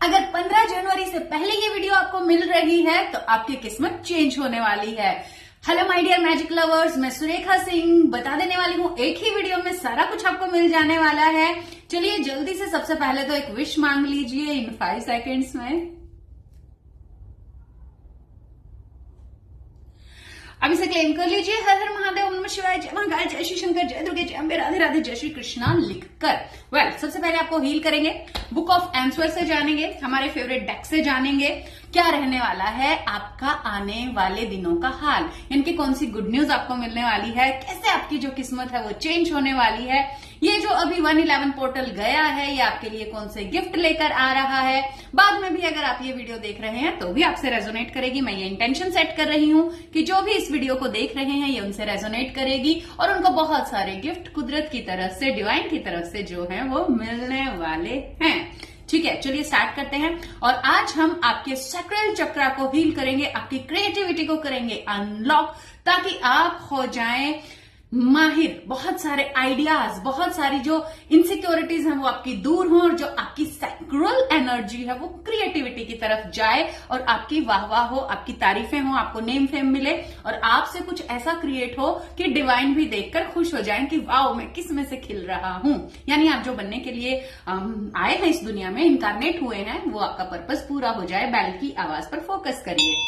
अगर 15 जनवरी से पहले ये वीडियो आपको मिल रही है तो आपकी किस्मत चेंज होने वाली है। Hello my dear magic lovers, मैं सुरेखा सिंह बता देने वाली हूँ एक ही वीडियो में सारा कुछ आपको मिल जाने वाला है। चलिए जल्दी से सबसे पहले तो एक विश मांग लीजिए इन 5 सेकेंड्स में। अब इसे क्लेम कर लीजिए। हर हर महादेव, नमः शिवाय, जय महाकाल, जय श्री शंकर, जय दुर्गे, जय अम्बे, राधे राधे, जय श्री कृष्णा लिखकर सबसे पहले आपको हील करेंगे, बुक ऑफ आंसर से जानेंगे, हमारे फेवरेट डेक से जानेंगे क्या रहने वाला है आपका आने वाले दिनों का हाल, इनकी कौन सी गुड न्यूज आपको मिलने वाली है, कैसे आपकी जो किस्मत है वो चेंज होने वाली है, ये जो अभी 111 पोर्टल गया है ये आपके लिए कौन से गिफ्ट लेकर आ रहा है। बाद में भी अगर आप ये वीडियो देख रहे हैं तो भी आपसे रेजोनेट करेगी। मैं ये इंटेंशन सेट कर रही हूँ कि जो भी इस वीडियो को देख रहे हैं ये उनसे रेजोनेट करेगी और उनको बहुत सारे गिफ्ट कुदरत की तरफ से, डिवाइन की तरफ से जो है वो मिलने वाले हैं। ठीक है, चलिए स्टार्ट करते हैं। और आज हम आपके सैक्रल चक्रा को हील करेंगे, आपकी क्रिएटिविटी को करेंगे अनलॉक, ताकि आप हो जाएं माहिर। बहुत सारे आइडियाज, बहुत सारी जो इनसिक्योरिटीज हैं वो आपकी दूर हों और जो आपकी सैक्रल एनर्जी है वो क्रिएटिविटी की तरफ जाए और आपकी वाहवाह हो, आपकी तारीफें हो, आपको नेम फेम मिले और आपसे कुछ ऐसा क्रिएट हो कि डिवाइन भी देखकर खुश हो जाएं कि वाओ मैं किस में से खिल रहा हूं। यानी आप जो बनने के लिए आए हैं इस दुनिया में, इनकारनेट हुए हैं, वो आपका पर्पस पूरा हो जाए। बैल की आवाज पर फोकस करिए।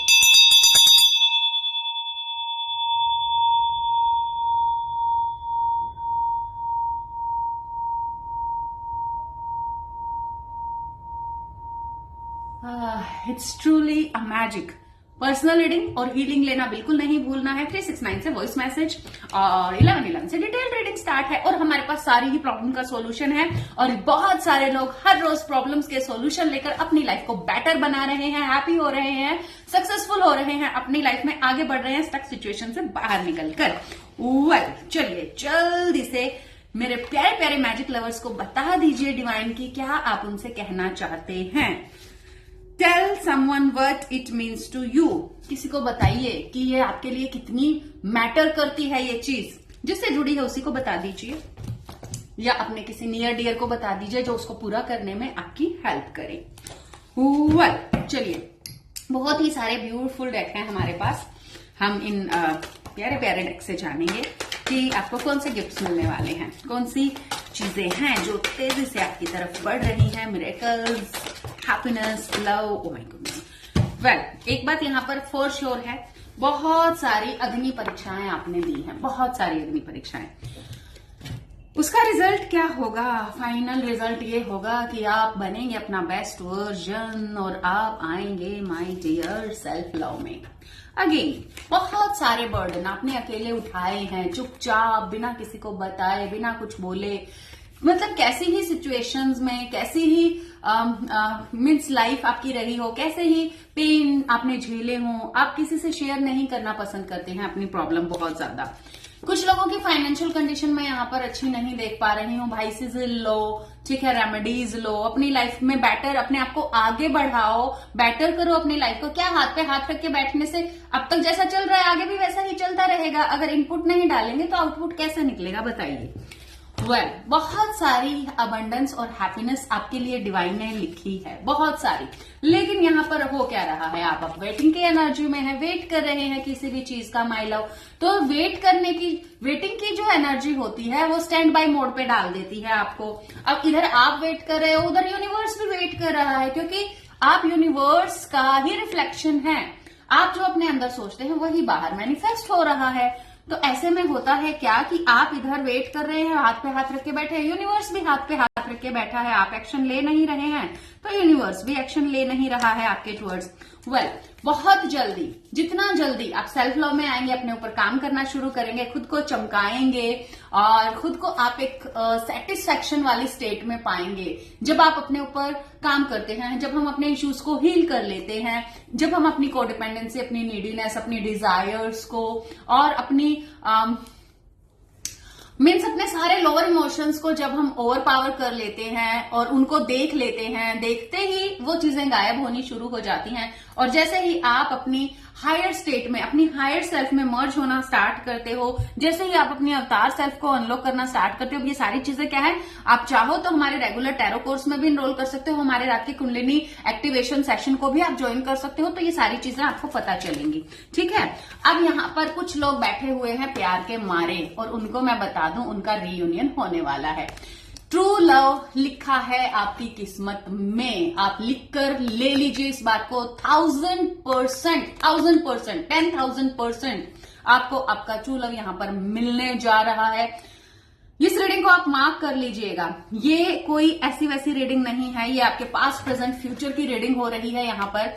It's truly a magic. Personal reading और हीलिंग लेना बिल्कुल नहीं भूलना है। 369 से वॉइस मैसेज और 1111 से डिटेल रीडिंग स्टार्ट है और हमारे पास सारी ही प्रॉब्लम का सॉल्यूशन है और बहुत सारे लोग हर रोज प्रॉब्लम्स के सॉल्यूशन लेकर अपनी लाइफ को बेटर बना रहे हैं, हैप्पी हो रहे हैं, सक्सेसफुल हो रहे हैं, अपनी लाइफ में आगे बढ़ रहे हैं स्टक सिचुएशन से बाहर निकलकर। चलिए जल्दी से मेरे प्यारे प्यारे मैजिक लवर्स को बता दीजिए डिवाइन की क्या आप उनसे कहना चाहते हैं। Tell someone what it means to you. किसी को बताइए कि ये आपके लिए कितनी मैटर करती है ये चीज, जिससे जुड़ी है उसी को बता दीजिए या अपने किसी नियर डियर को बता दीजिए जो उसको पूरा करने में आपकी हेल्प करे। चलिए बहुत ही सारे ब्यूटीफुल डेक हैं हमारे पास। हम इन प्यारे प्यारे डेक से जानेंगे कि आपको कौन से गिफ्ट्स मिलने वाले हैं, कौन सी चीजें हैं जो तेजी से आपकी तरफ बढ़ रही हैं। Miracles, happiness, love, oh my God. एक बात यहाँ पर फॉर श्योर है, बहुत सारी अग्नि परीक्षाएं आपने दी हैं, बहुत सारी अग्नि परीक्षाएं। उसका रिजल्ट क्या होगा? फाइनल रिजल्ट ये होगा कि आप बनेंगे अपना बेस्ट वर्जन और आप आएंगे माय डियर सेल्फ लव में। अगेन बहुत सारे बर्डन आपने अकेले उठाए हैं, चुपचाप, बिना किसी को बताए, बिना कुछ बोले। मतलब कैसी ही सिचुएशंस में, कैसी ही मीन्स लाइफ आपकी रही हो, कैसे ही पेन आपने झेले हो, आप किसी से शेयर नहीं करना पसंद करते हैं अपनी प्रॉब्लम बहुत ज्यादा। कुछ लोगों की फाइनेंशियल कंडीशन में यहाँ पर अच्छी नहीं देख पा रही हूँ, वाइसेस लो, ठीक है, रेमेडीज लो, अपनी लाइफ में बेटर, अपने आप को आगे बढ़ाओ, बेटर करो अपनी लाइफ को। क्या हाथ पे हाथ रख के बैठने से अब तक जैसा चल रहा है आगे भी वैसा ही चलता रहेगा? अगर इनपुट नहीं डालेंगे तो आउटपुट कैसे निकलेगा बताइए। बहुत सारी अबंडेंस और हैप्पीनेस आपके लिए डिवाइन ने लिखी है, बहुत सारी। लेकिन यहाँ पर हो क्या रहा है, आप अब वेटिंग की एनर्जी में है, वेट कर रहे हैं किसी भी चीज का माय लव। तो वेटिंग की जो एनर्जी होती है वो स्टैंड बाय मोड पे डाल देती है आपको। अब इधर आप वेट कर रहे हो, उधर यूनिवर्स भी वेट कर रहा है, क्योंकि आप यूनिवर्स का ही रिफ्लेक्शन है। आप जो अपने अंदर सोचते हैं वही बाहर मैनिफेस्ट हो रहा है। तो ऐसे में होता है क्या कि आप इधर वेट कर रहे हैं, हाथ पे हाथ रख के बैठे हैं, यूनिवर्स भी हाथ पे हाथ रख के बैठा है, आप एक्शन ले नहीं रहे हैं तो यूनिवर्स भी एक्शन ले नहीं रहा है आपके टुवर्ड्स। बहुत जल्दी, जितना जल्दी आप सेल्फ लव में आएंगे, अपने ऊपर काम करना शुरू करेंगे, खुद को चमकाएंगे और खुद को आप एक सेटिस्फैक्शन वाली स्टेट में पाएंगे। जब आप अपने ऊपर काम करते हैं, जब हम अपने इश्यूज को हील कर लेते हैं, जब हम अपनी कोडिपेंडेंसी, अपनी नीडीनेस, अपनी डिजायर्स को और अपनी मीन्स अपने सारे लोअर इमोशंस को जब हम ओवर पावर कर लेते हैं और उनको देख लेते हैं, देखते ही वो चीजें गायब होनी शुरू हो जाती हैं। और जैसे ही आप अपनी हायर स्टेट में, अपनी हायर सेल्फ में मर्ज होना स्टार्ट करते हो, जैसे ही आप अपनी अवतार सेल्फ को अनलॉक करना स्टार्ट करते हो। ये सारी चीजें क्या है, आप चाहो तो हमारे रेगुलर टैरो कोर्स में भी इनरोल कर सकते हो, हमारे रात की कुंडलिनी एक्टिवेशन सेशन को भी आप ज्वाइन कर सकते हो। तो ये सारी चीजें आपको पता चलेंगी, ठीक है। अब यहाँ पर कुछ लोग बैठे हुए हैं प्यार के मारे, और उनको मैं बता दूं उनका रीयूनियन होने वाला है। ट्रू लव लिखा है आपकी किस्मत में, आप लिखकर ले लीजिए इस बात को 1000%, 10,000% आपको आपका ट्रू लव यहां पर मिलने जा रहा है। इस रीडिंग को आप मार्क कर लीजिएगा, ये कोई ऐसी वैसी रीडिंग नहीं है, ये आपके पास्ट प्रेजेंट फ्यूचर की रीडिंग हो रही है। यहां पर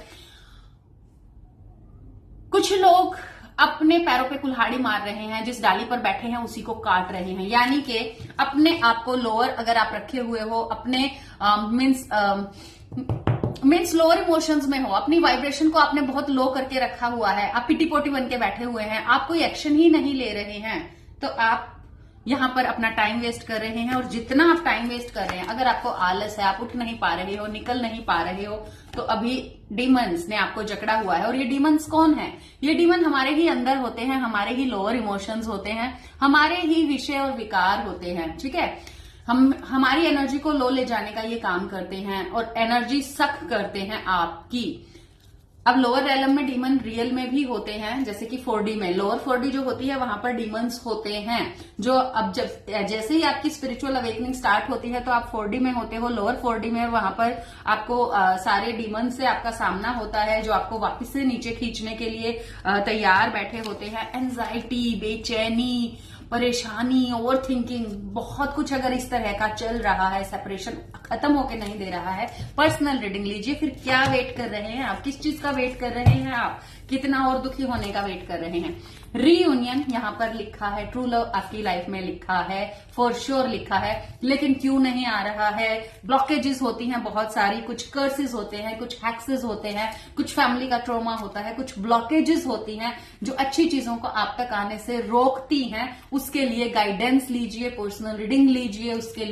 कुछ लोग अपने पैरों पे कुल्हाड़ी मार रहे हैं, जिस डाली पर बैठे हैं उसी को काट रहे हैं, यानी कि अपने आप को लोअर अगर आप रखे हुए हो, अपने मीन्स लोअर इमोशंस में हो, अपनी वाइब्रेशन को आपने बहुत लो करके रखा हुआ है, आप पिटी पोटी बन के बैठे हुए हैं, आप कोई एक्शन ही नहीं ले रहे हैं, तो आप यहां पर अपना टाइम वेस्ट कर रहे हैं। और जितना आप टाइम वेस्ट कर रहे हैं, अगर आपको आलस है, आप उठ नहीं पा रहे हो, निकल नहीं पा रहे हो, तो अभी डीमंस ने आपको जकड़ा हुआ है। और ये डीमंस कौन है? ये डीमन हमारे ही अंदर होते हैं, हमारे ही लोअर इमोशंस होते हैं, हमारे ही विषय और विकार होते हैं, ठीक है। हम हमारी एनर्जी को लो ले जाने का ये काम करते हैं और एनर्जी सक करते हैं आपकी। अब लोअर रेलम में डीमन रियल में भी होते हैं, जैसे कि 4D में, लोअर 4D जो होती है वहां पर डीमंस होते हैं, जो अब जैसे ही आपकी स्पिरिचुअल अवेकनिंग स्टार्ट होती है तो आप 4D में होते हो, लोअर 4D में, और वहां पर आपको सारे डीमंस से आपका सामना होता है, जो आपको वापस से नीचे खींचने के लिए तैयार बैठे होते हैं। एंजाइटी, बेचैनी, परेशानी, ओवर थिंकिंग, बहुत कुछ अगर इस तरह का चल रहा है, सेपरेशन खत्म होके नहीं दे रहा है, पर्सनल रीडिंग लीजिए। फिर क्या वेट कर रहे हैं आप, किस चीज का वेट कर रहे हैं आप, कितना और दुखी होने का वेट कर रहे हैं? रीयूनियन यहां पर लिखा है, ट्रू लव आपकी लाइफ में लिखा है, फॉर श्योर लिखा है, लेकिन क्यों नहीं आ रहा है? ब्लॉकेजेस होती हैं बहुत सारी, कुछ कर्सेस होते हैं, कुछ हैक्सेस होते हैं, कुछ फैमिली का ट्रॉमा होता है, कुछ ब्लॉकेजेस होती हैं जो अच्छी चीजों को आप तक आने से रोकती हैं। उसके लिए गाइडेंस लीजिए, पर्सनल रीडिंग लीजिए, उसके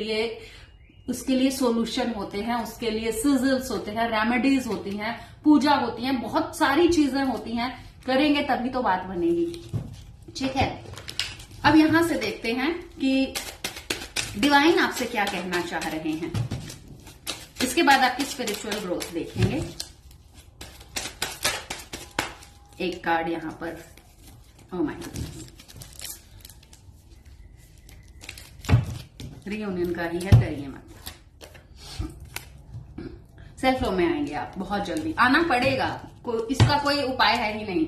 लिए सॉल्यूशन होते हैं, उसके लिए सिजल्स होते हैं, रेमेडीज होती हैं, पूजा होती है, बहुत सारी चीजें होती हैं, करेंगे तभी तो बात बनेगी, ठीक है। अब यहां से देखते हैं कि डिवाइन आपसे क्या कहना चाह रहे हैं। इसके बाद आपकी स्पिरिचुअल ग्रोथ देखेंगे। एक कार्ड यहां पर, ओह माय गॉड, रीयूनियन का ही है, डरिए मत। सेल्फ लो में आएंगे आप बहुत जल्दी, आना पड़ेगा, इसका कोई उपाय है ही नहीं।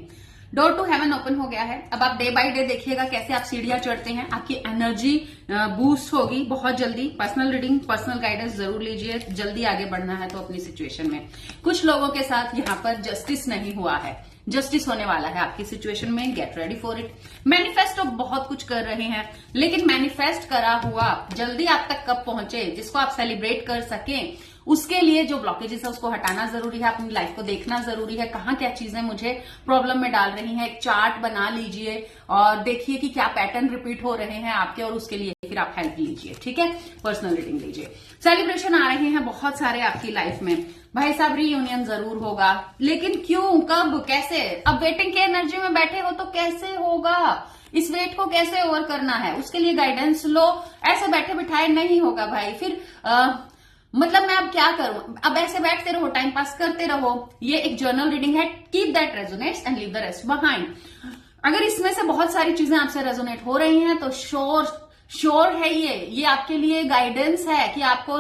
डोर टू हेवन ओपन हो गया है। अब आप डे बाय डे देखिएगा कैसे आप सीढ़ियां चढ़ते हैं, आपकी एनर्जी बूस्ट होगी बहुत जल्दी। पर्सनल रीडिंग, पर्सनल गाइडेंस जरूर लीजिए, जल्दी आगे बढ़ना है तो अपनी सिचुएशन में। कुछ लोगों के साथ यहाँ पर जस्टिस नहीं हुआ है, जस्टिस होने वाला है आपकी सिचुएशन में, get ready for it. Manifest तो बहुत कुछ कर रहे हैं, लेकिन मैनिफेस्ट करा हुआ जल्दी आप तक कब पहुंचे, जिसको आप सेलिब्रेट कर सकें, उसके लिए जो ब्लॉकेजेस है उसको हटाना जरूरी है, अपनी लाइफ को देखना जरूरी है, कहाँ क्या चीजें मुझे प्रॉब्लम में डाल रही हैं। एक चार्ट बना लीजिए और देखिए कि क्या पैटर्न रिपीट हो रहे हैं आपके, और उसके लिए फिर आप हेल्प लीजिए, ठीक है। पर्सनल रीडिंग लीजिए। सेलिब्रेशन आ रहे हैं बहुत सारे आपकी लाइफ में, भाई साहब रीयूनियन जरूर होगा, लेकिन क्यों, कब, कैसे? अब वेटिंग की एनर्जी में बैठे हो तो कैसे होगा, इस वेट को कैसे ओवर करना है, उसके लिए गाइडेंस लो। ऐसे बैठे बिठाए नहीं होगा भाई, फिर मतलब मैं अब क्या करूं, अब ऐसे बैठते रहो, टाइम पास करते रहो। ये एक जर्नल रीडिंग है, keep that resonates and leave the rest behind. अगर इसमें से बहुत सारी चीजें आपसे रेजोनेट हो रही हैं तो श्योर है ये आपके लिए गाइडेंस है कि आपको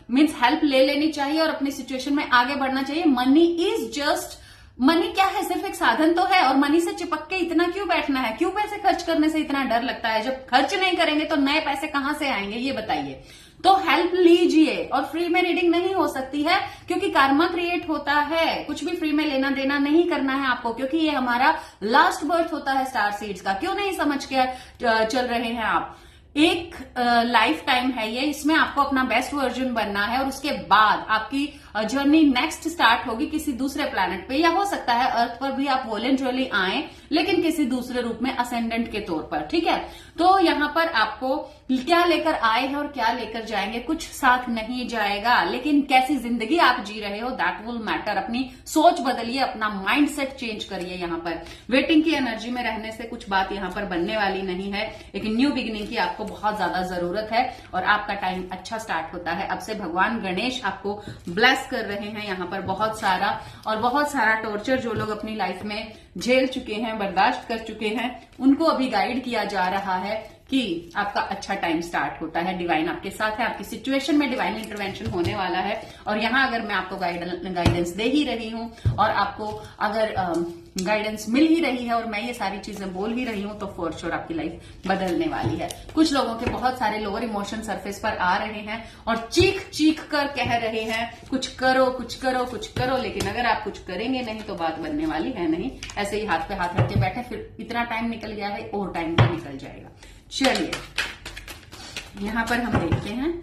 मीन्स हेल्प ले लेनी चाहिए और अपनी सिचुएशन में आगे बढ़ना चाहिए। मनी इज जस्ट, मनी क्या है, सिर्फ एक साधन तो है, और मनी से चिपक के इतना क्यों बैठना है, क्यों पैसे खर्च करने से इतना डर लगता है? जब खर्च नहीं करेंगे तो नए पैसे कहां से आएंगे, ये बताइए। तो हेल्प लीजिए, और फ्री में रीडिंग नहीं हो सकती है क्योंकि कर्मा क्रिएट होता है, कुछ भी फ्री में लेना देना नहीं करना है आपको, क्योंकि ये हमारा लास्ट बर्थ होता है स्टार सीड्स का। क्यों नहीं समझ के चल रहे हैं आप? एक लाइफ टाइम है ये, इसमें आपको अपना बेस्ट वर्जन बनना है, और उसके बाद आपकी जर्नी नेक्स्ट स्टार्ट होगी किसी दूसरे प्लैनेट पे, या हो सकता है अर्थ पर भी आप वॉलंटरली आए लेकिन किसी दूसरे रूप में असेंडेंट के तौर पर, ठीक है। तो यहाँ पर आपको क्या लेकर आए हैं और क्या लेकर जाएंगे कुछ साथ नहीं जाएगा, लेकिन कैसी जिंदगी आप जी रहे हो दैट विल मैटर। अपनी सोच बदलिए, अपना माइंडसेट चेंज करिए। यहाँ पर वेटिंग की एनर्जी में रहने से कुछ बात यहाँ पर बनने वाली नहीं है। एक न्यू बिगिनिंग की आपको बहुत ज्यादा जरूरत है और आपका टाइम अच्छा स्टार्ट होता है। अब से भगवान गणेश आपको ब्लेस कर रहे हैं यहाँ पर बहुत सारा टॉर्चर जो लोग अपनी लाइफ में झेल चुके हैं, बर्दाश्त कर चुके हैं, उनको अभी गाइड किया जा रहा है कि आपका अच्छा टाइम स्टार्ट होता है। डिवाइन आपके साथ है, आपकी सिचुएशन में डिवाइन इंटरवेंशन होने वाला है। और यहाँ अगर मैं आपको गाइडेंस दे ही रही हूँ और आपको अगर गाइडेंस मिल ही रही है और मैं ये सारी चीजें बोल ही रही हूँ तो फॉर श्योर आपकी लाइफ बदलने वाली है। कुछ लोगों के बहुत सारे लोअर इमोशन सरफेस पर आ रहे हैं और चीख चीख कर कह रहे हैं कुछ करो कुछ करो कुछ करो, लेकिन अगर आप कुछ करेंगे नहीं तो बात बनने वाली है नहीं। ऐसे ही हाथ पे हाथ रख के बैठे, फिर इतना टाइम निकल गया है और टाइम भी निकल जाएगा। चलिए यहां पर हम देखते हैं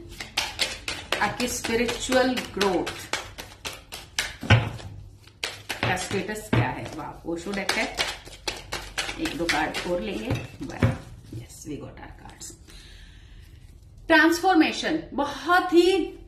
आपकी स्पिरिचुअल ग्रोथ का स्टेटस क्या है। वाह, ओशो डेक है। एक दो कार्ड और लेंगे। Yes, we got our cards. Transformation, बहुत ही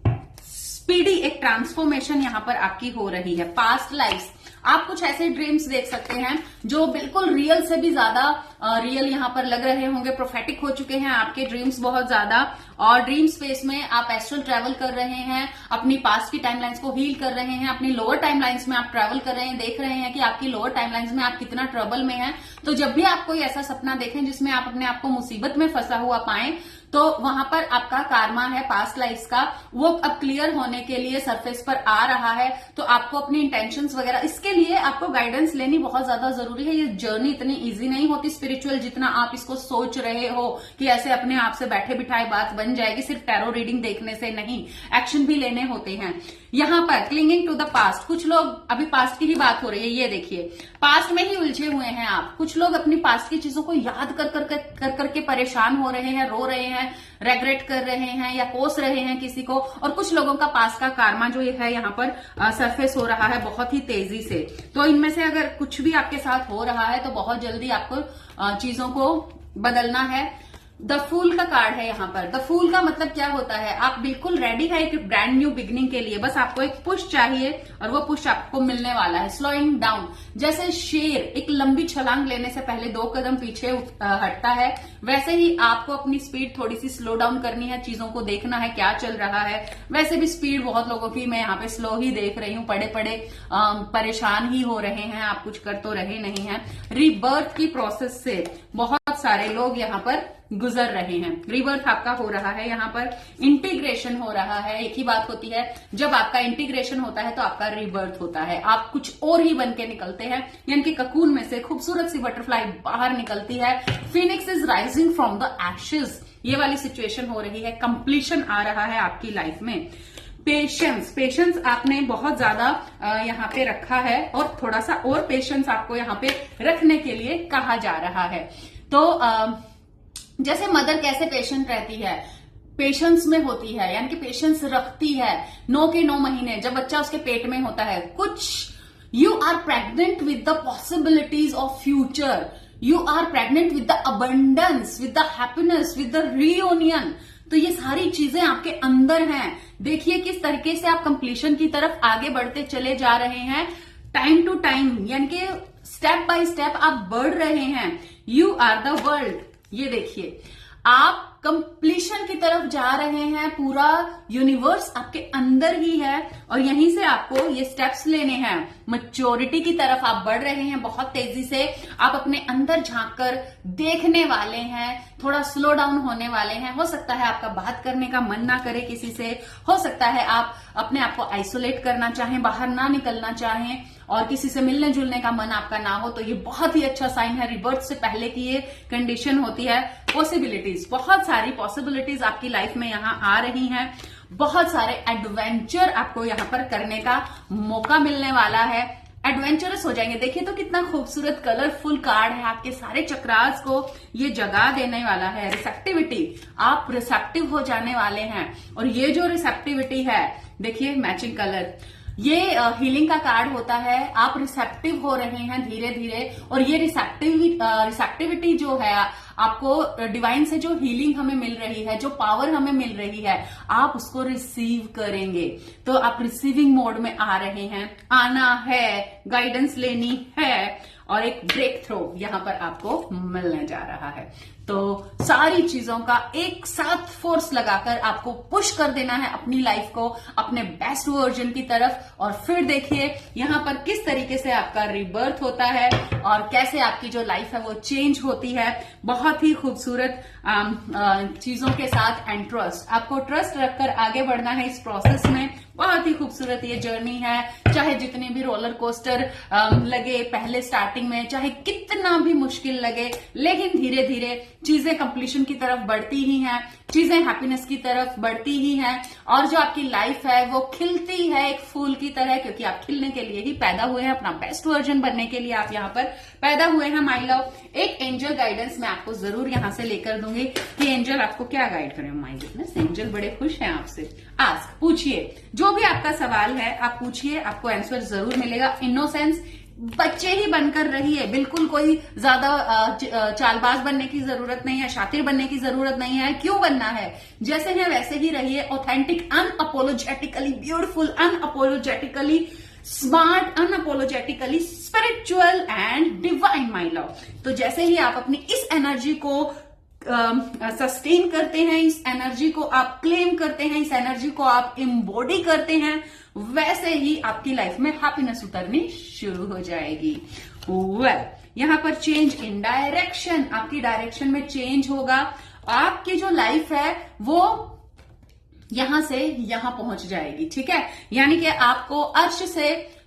स्पीडी एक ट्रांसफॉर्मेशन यहां पर आपकी हो रही है। पास्ट लाइफ, आप कुछ ऐसे ड्रीम्स देख सकते हैं जो बिल्कुल रियल से भी ज्यादा रियल यहां पर लग रहे होंगे। प्रोफेटिक हो चुके हैं आपके ड्रीम्स बहुत ज्यादा, और ड्रीम स्पेस में आप एस्ट्रल ट्रैवल कर रहे हैं, अपनी पास्ट की टाइमलाइंस को हील कर रहे हैं, अपनी लोअर टाइमलाइंस में आप ट्रैवल कर रहे हैं, देख रहे हैं कि आपकी लोअर टाइमलाइंस में आप कितना ट्रबल में हैं। तो जब भी आप कोई ऐसा सपना देखें जिसमें आप अपने आप को मुसीबत में फंसा हुआ पाएं, तो वहां पर आपका कार्मा है पास्ट लाइफ का, वो अब क्लियर होने के लिए सरफेस पर आ रहा है। तो आपको अपनी इंटेंशंस वगैरह, इसके लिए आपको गाइडेंस लेनी बहुत ज्यादा जरूरी है। ये जर्नी इतनी इजी नहीं होती स्पिरिचुअल जितना आप इसको सोच रहे हो कि ऐसे अपने आप से बैठे बिठाए बात बन जाएगी। सिर्फ टैरो रीडिंग देखने से नहीं, एक्शन भी लेने होते हैं। यहां पर क्लिंगिंग टू द पास्ट, कुछ लोग, अभी पास्ट की ही बात हो रही है, ये देखिए पास्ट में ही उलझे हुए हैं आप। कुछ लोग अपनी पास्ट की चीजों को याद कर करके परेशान हो रहे हैं, रो रहे हैं, रेग्रेट कर रहे हैं या कोस रहे हैं किसी को। और कुछ लोगों का पास्ट का कार्मा जो है यहाँ पर सरफेस हो रहा है बहुत ही तेजी से। तो इनमें से अगर कुछ भी आपके साथ हो रहा है तो बहुत जल्दी आपको चीजों को बदलना है। द फूल का कार्ड है यहाँ पर। द फूल का मतलब क्या होता है, आप बिल्कुल रेडी है एक ब्रांड न्यू बिगनिंग के लिए, बस आपको एक पुश चाहिए और वो पुश आपको मिलने वाला है। स्लोइंग डाउन, जैसे शेर एक लंबी छलांग लेने से पहले 2 कदम पीछे हटता है, वैसे ही आपको अपनी स्पीड थोड़ी सी स्लो डाउन करनी है। चीजों को देखना है क्या चल रहा है। वैसे भी स्पीड बहुत लोगों की मैं यहाँ पे स्लो ही देख रही हूँ, पड़े पड़े परेशान ही हो रहे हैं, आप कुछ कर तो रहे नहीं हैं। रीबर्थ की प्रोसेस से बहुत सारे लोग यहाँ पर गुजर रहे हैं। रीबर्थ आपका हो रहा है, यहाँ पर इंटीग्रेशन हो रहा है। एक ही बात होती है, जब आपका इंटीग्रेशन होता है तो आपका रीबर्थ होता है, आप कुछ और ही बन के निकलते हैं। यानी कि ककून में से खूबसूरत सी बटरफ्लाई बाहर निकलती है। Phoenix is rising from the Ashes, ये वाली सिचुएशन हो रही है। कंप्लीशन आ रहा है आपकी लाइफ में। पेशेंस आपने बहुत ज्यादा यहाँ पे रखा है और थोड़ा सा और पेशेंस आपको यहाँ पे रखने के लिए कहा जा रहा है। तो जैसे मदर कैसे पेशेंट रहती है, पेशेंस में होती है, यानी कि पेशेंस रखती है 9 के 9 महीने जब बच्चा उसके पेट में होता है। कुछ you are pregnant with the possibilities of future, you are pregnant with the abundance, with the happiness, with the reunion. तो ये सारी चीजें आपके अंदर हैं। देखिए किस तरीके से आप कंप्लीशन की तरफ आगे बढ़ते चले जा रहे हैं, टाइम टू टाइम, यानी कि स्टेप बाय स्टेप आप बढ़ रहे हैं। यू आर द वर्ल्ड, ये देखिए आप कंप्लीशन की तरफ जा रहे हैं। पूरा यूनिवर्स आपके अंदर ही है और यहीं से आपको ये स्टेप्स लेने हैं। मैच्योरिटी की तरफ आप बढ़ रहे हैं बहुत तेजी से। आप अपने अंदर झांक कर देखने वाले हैं, थोड़ा स्लो डाउन होने वाले हैं। हो सकता है आपका बात करने का मन ना करे किसी से, हो सकता है आप अपने आप को आइसोलेट करना चाहें, बाहर ना निकलना चाहें और किसी से मिलने जुलने का मन आपका ना हो। तो ये बहुत ही अच्छा साइन है। रिबर्थ से पहले की ये कंडीशन होती है। पॉसिबिलिटीज, बहुत सारी पॉसिबिलिटीज आपकी लाइफ में यहाँ आ रही हैं। बहुत सारे एडवेंचर आपको यहाँ पर करने का मौका मिलने वाला है। एडवेंचरस हो जाएंगे। देखिए तो कितना खूबसूरत कलरफुल कार्ड है, आपके सारे चक्रास को ये जगा देने वाला है। रिसेप्टिविटी, आप रिसेप्टिव हो जाने वाले हैं और ये जो रिसेप्टिविटी है देखिए मैचिंग कलर, ये हीलिंग का कार्ड होता है। आप रिसेप्टिव हो रहे हैं धीरे धीरे, और ये रिसेप्टिविटी जो है, आपको डिवाइन से जो हीलिंग हमें मिल रही है, जो पावर हमें मिल रही है, आप उसको रिसीव करेंगे। तो आप रिसीविंग मोड में आ रहे हैं, आना है, गाइडेंस लेनी है, और एक ब्रेक थ्रू यहां पर आपको मिलने जा रहा है। तो सारी चीजों का एक साथ फोर्स लगाकर आपको पुश कर देना है अपनी लाइफ को अपने बेस्ट वर्जन की तरफ। और फिर देखिए यहां पर किस तरीके से आपका रीबर्थ होता है और कैसे आपकी जो लाइफ है वो चेंज होती है। बहुत ही खूबसूरत चीजों के साथ, एंड ट्रस्ट, आपको ट्रस्ट रखकर आगे बढ़ना है इस प्रोसेस में। बहुत ही खूबसूरत ये जर्नी है। चाहे जितने भी रोलर कोस्टर लगे पहले स्टार्टिंग में, चाहे कितना भी मुश्किल लगे, लेकिन धीरे धीरे चीजें कंप्लीशन की तरफ बढ़ती ही हैं, चीजें हैप्पीनेस की तरफ बढ़ती ही हैं, और जो आपकी लाइफ है वो खिलती है एक फूल की तरह, क्योंकि आप खिलने के लिए ही पैदा हुए हैं, अपना बेस्ट वर्जन बनने के लिए आप यहाँ पर पैदा हुए हैं माय लव। एक एंजल गाइडेंस मैं आपको जरूर यहां से लेकर दूंगी कि एंजल आपको क्या गाइड करें। माय गुडनेस, एंजल बड़े खुश हैं आपसे। आस्क, पूछिए, जो भी आपका सवाल है आप पूछिए, आपको आंसर जरूर मिलेगा। इनोसेंस, बच्चे ही बनकर रहिए, बिल्कुल कोई ज्यादा चालबाज बनने की जरूरत नहीं है, शातिर बनने की जरूरत नहीं है। क्यों बनना है, जैसे है वैसे ही रहिए, authentic, unapologetically beautiful, unapologetically smart, unapologetically spiritual and divine my love. तो जैसे ही आप अपनी इस एनर्जी को सस्टेन करते हैं, इस एनर्जी को आप क्लेम करते हैं, इस एनर्जी को आप एम्बॉडी करते हैं, वैसे ही आपकी लाइफ में हैप्पीनेस उतरनी शुरू हो जाएगी। यहां पर चेंज इन डायरेक्शन, आपकी डायरेक्शन में चेंज होगा। आपकी जो लाइफ है वो यहां से यहां पहुंच जाएगी, ठीक है। यानी कि आपको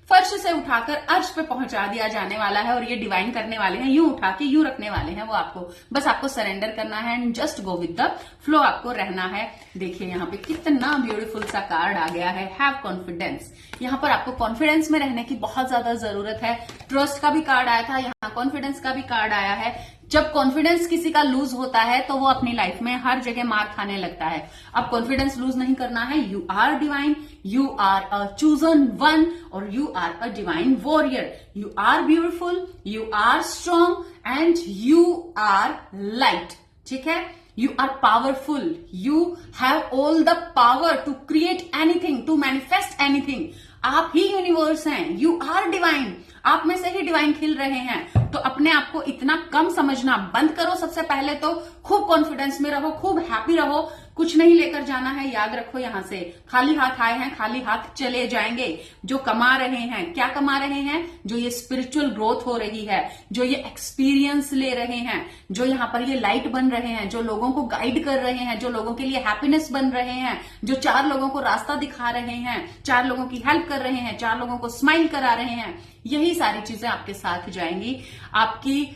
फर्श से उठाकर अर्श पे पहुंचा दिया जाने वाला है, और ये डिवाइन करने वाले हैं, यूं उठा के यूं रखने वाले हैं वो आपको। बस आपको सरेंडर करना है and just go with the flow, आपको रहना है। देखिए यहाँ पे कितना ब्यूटीफुल सा कार्ड आ गया है, हैव कॉन्फिडेंस। यहाँ पर आपको कॉन्फिडेंस में रहने की बहुत ज्यादा जरूरत है। ट्रस्ट का भी कार्ड आया था, यहाँ कॉन्फिडेंस का भी कार्ड आया है। जब कॉन्फिडेंस किसी का लूज होता है तो वो अपनी लाइफ में हर जगह मार खाने लगता है। अब कॉन्फिडेंस लूज नहीं करना है। You are divine, you are a chosen one, और you are a divine warrior. You are beautiful, you are strong, and you are light, ठीक है। You are powerful. You have all the power to create anything, to manifest anything. आप ही universe हैं। You are divine. आप में से ही divine खिल रहे हैं। तो अपने आप को इतना कम समझना बंद करो। सबसे पहले तो खूब कॉन्फिडेंस में रहो, खूब हैप्पी रहो। कुछ नहीं लेकर जाना है, याद रखो यहां से खाली हाथ आए हैं, खाली हाथ चले जाएंगे। जो कमा रहे हैं, क्या कमा रहे हैं, जो ये स्पिरिचुअल ग्रोथ हो रही है, जो ये एक्सपीरियंस ले रहे हैं, जो यहाँ पर ये लाइट बन रहे हैं, जो लोगों को गाइड कर रहे हैं, जो लोगों के लिए हैप्पीनेस बन रहे हैं, जो 4 लोगों को रास्ता दिखा रहे हैं, 4 लोगों की हेल्प कर रहे हैं, 4 लोगों को स्माइल करा रहे हैं, यही सारी चीजें आपके साथ जाएंगी आपकी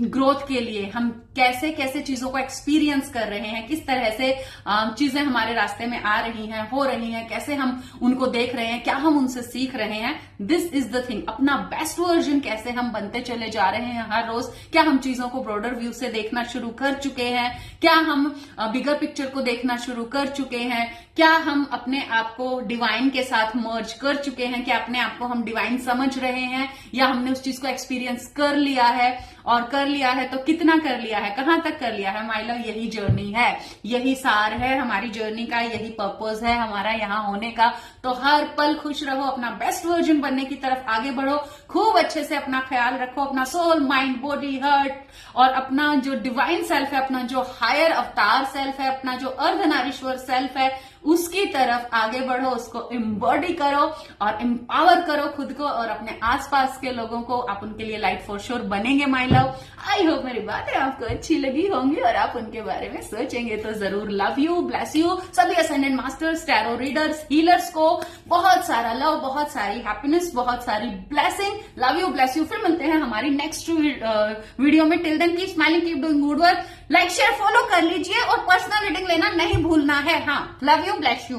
ग्रोथ के लिए। हम कैसे कैसे चीजों को एक्सपीरियंस कर रहे हैं, किस तरह से चीजें हमारे रास्ते में आ रही हैं, हो रही हैं, कैसे हम उनको देख रहे हैं, क्या हम उनसे सीख रहे हैं। This is the thing. अपना बेस्ट वर्जन कैसे हम बनते चले जा रहे हैं हर रोज। क्या हम चीजों को ब्रॉडर व्यू से देखना शुरू कर चुके हैं, क्या हम बिगर पिक्चर को देखना शुरू कर चुके हैं, क्या हम अपने आप को डिवाइन के साथ मर्ज कर चुके हैं, क्या अपने आप को हम डिवाइन समझ रहे हैं, या हमने उस चीज को एक्सपीरियंस कर लिया है, और कर लिया है तो कितना कर लिया है, कहां तक कर लिया है। माय लव, यही जर्नी है, यही सार है हमारी जर्नी का, यही पर्पस है हमारा यहाँ होने का। तो हर पल खुश रहो, अपना बेस्ट वर्जन बनने की तरफ आगे बढ़ो, खूब अच्छे से अपना ख्याल रखो, अपना सोल, माइंड, बॉडी, हार्ट, और अपना जो डिवाइन सेल्फ है, अपना जो हायर अवतार सेल्फ है, अपना जो अर्धनारीश्वर सेल्फ है, उसकी तरफ आगे बढ़ो, उसको एम्बॉडी करो और एम्पावर करो खुद को और अपने आसपास के लोगों को। आप उनके लिए लाइट फॉर श्योर बनेंगे माय लव। आई होप मेरी बातें आपको अच्छी लगी होंगी और आप उनके बारे में सोचेंगे तो जरूर। Love you, bless you. सभी ascendant masters, tarot readers, healers को बहुत सारा लव, बहुत सारी हैप्पीनेस, बहुत सारी blessing. Love you, bless you. फिर मिलते हैं हमारी नेक्स्ट वीडियो में। Till then keep smiling, keep doing good work. Like share follow कर लीजिए और पर्सनल रीडिंग लेना नहीं भूलना है। हाँ, लव यू, ब्लेस यू।